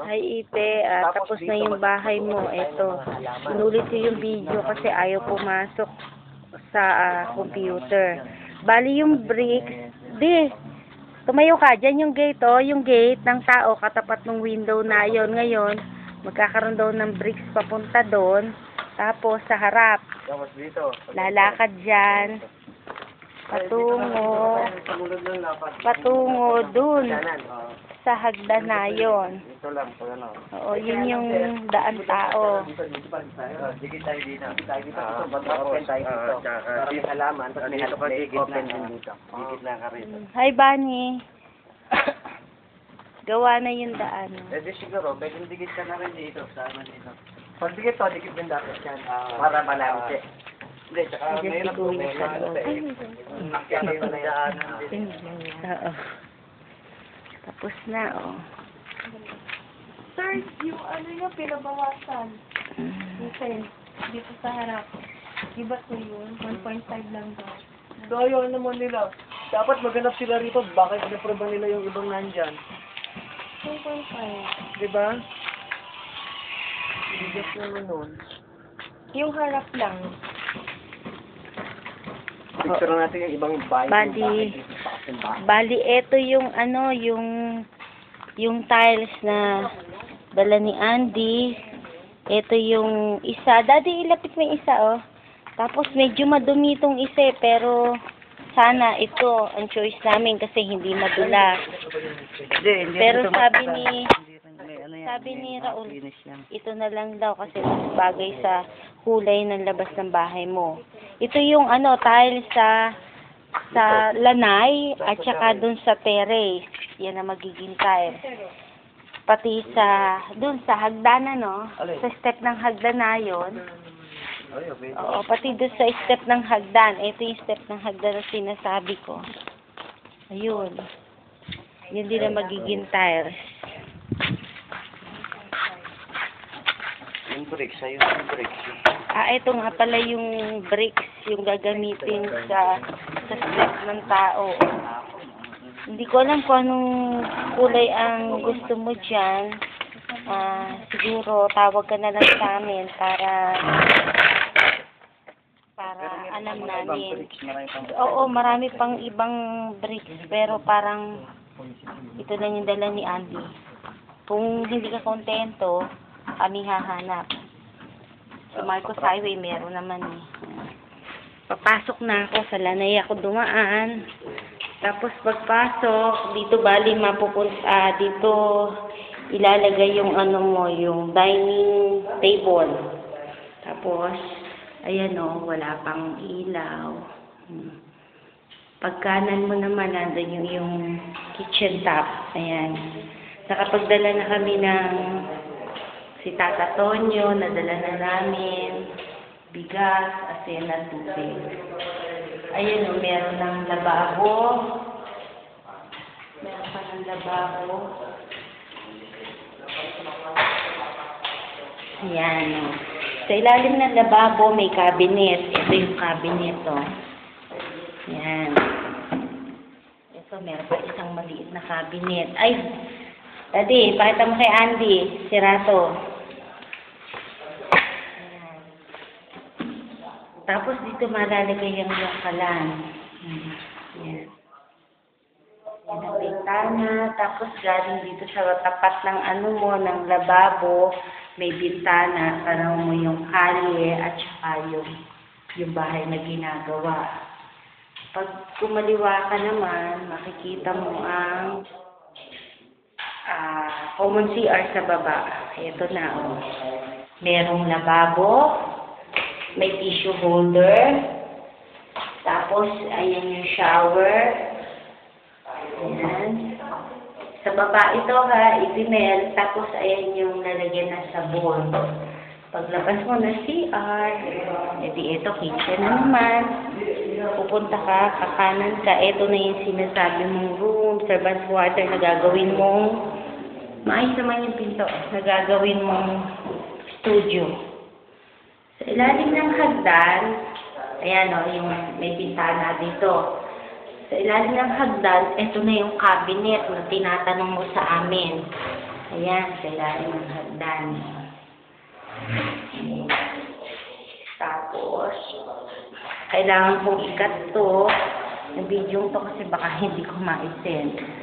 Hi Ipe, tapos na yung bahay mo. Eto, inulit ko yung video kasi ayaw pumasok sa computer. Bali yung bricks, tumayo ka, dyan yung gate, yung gate ng tao, katapat ng window na yon. Ngayon, magkakaroon daw ng bricks papunta doon, tapos sa harap, lalakad dyan, patungo dun sa hagdan na yun. Oo, yun yung daan tao. Digit tayo dito. Open tayo dito. Para may halaman. Tapos may open din dito. Digit na ka rin. Hi, Bunny. Gawa na yung daan. Di siguro, pwedeng digit ka na rin dito. Sama dito. Pag digit to, digit din dapat yan. Para malawit. Hindi, tsaka mayroon po. Oo. Tapos na, Sir, yung ano yung pinabawasan? Okay, dito sa harap. Diba ko yun? 1.5 lang daw. Ayaw naman nila. Dapat maganap sila rito. Bakit pinaproba nila yung ibang nandyan? 2.5. Diba? Bigas naman nun. Yung harap lang. Picture natin yung ibang bahay. Bali, eto yung yung tiles na dala ni Andy. Ito yung isa. Daddy, ilapit mo yung isa, Tapos medyo madumi itong isa, pero sana ito ang choice namin kasi hindi madula. Pero sabi ni Raul, ito na lang daw kasi mas bagay sa kulay ng labas ng bahay mo. Ito yung tile sa lanay at saka dun sa terrace. Yan ang magiging tile. Pati dun sa hagdanan, sa step ng hagdan na yun. Oo, pati dun sa step ng hagdan. Ito yung step ng hagdan na sinasabi ko. Ayun. Yun din ang magiging tiles. Yung bricks, ayun yung bricks. Ito nga pala yung bricks, yung gagamitin sa step ng tao. Hindi ko alam kung anong kulay ang gusto mo dyan. Siguro, tawag ka na lang sa amin para alam namin. Oo, marami pang ibang bricks, pero parang ito lang yung dala ni Andy. Kung hindi ka kontento, kami hahanap. Sa Marcos Highway, meron naman Papasok na ako, sa lanay ako dumaan. Tapos pagpasok, dito bali mapupunta, dito ilalagay yung yung dining table. Tapos, ayan wala pang ilaw. Pagkanan mo naman, nandun yung kitchen top. Ayan. Nakapagdala na kami ng si Tata Tonyo, nadala na namin bigas, asin at tubig. Ayun meron ng lababo. Meron pa ng lababo. Ayan. Sa ilalim ng lababo may cabinet. Ito yung cabinet, Ayan. Ito, meron pa isang maliit na cabinet. Ay! Daddy, pakita mo kay Andy, sirato. Ayan. Tapos dito malalagay yung kalan. Ayan. Yan ang bintana. Tapos galing dito sa tapat ng ng lababo, may bintana para mo yung kalye at saka yung bahay na ginagawa. Pag kumaliwa ka naman, makikita mo ang common CR sa baba. Ito na, merong lababo, may tissue holder, tapos, ayan yung shower. Ayan. Sa baba ito, itinel, tapos, ayan yung lalagyan na sabon. Paglabas mo na CR, edi ito, kitchen na naman. Pupunta ka, kakanan ka, ito na yung sinasabi mong room, servant's quarter na gagawin mong maayos naman yung pinto na gagawin mong studio. Sa ilalim ng hagdan, ayan yung may bintana dito. Sa ilalim ng hagdan, ito na yung cabinet na tinatanong mo sa amin. Ayan, sa ilalim ng hagdan. Tapos, kailangan kong ikat to, yung video to kasi baka hindi ko ma-send.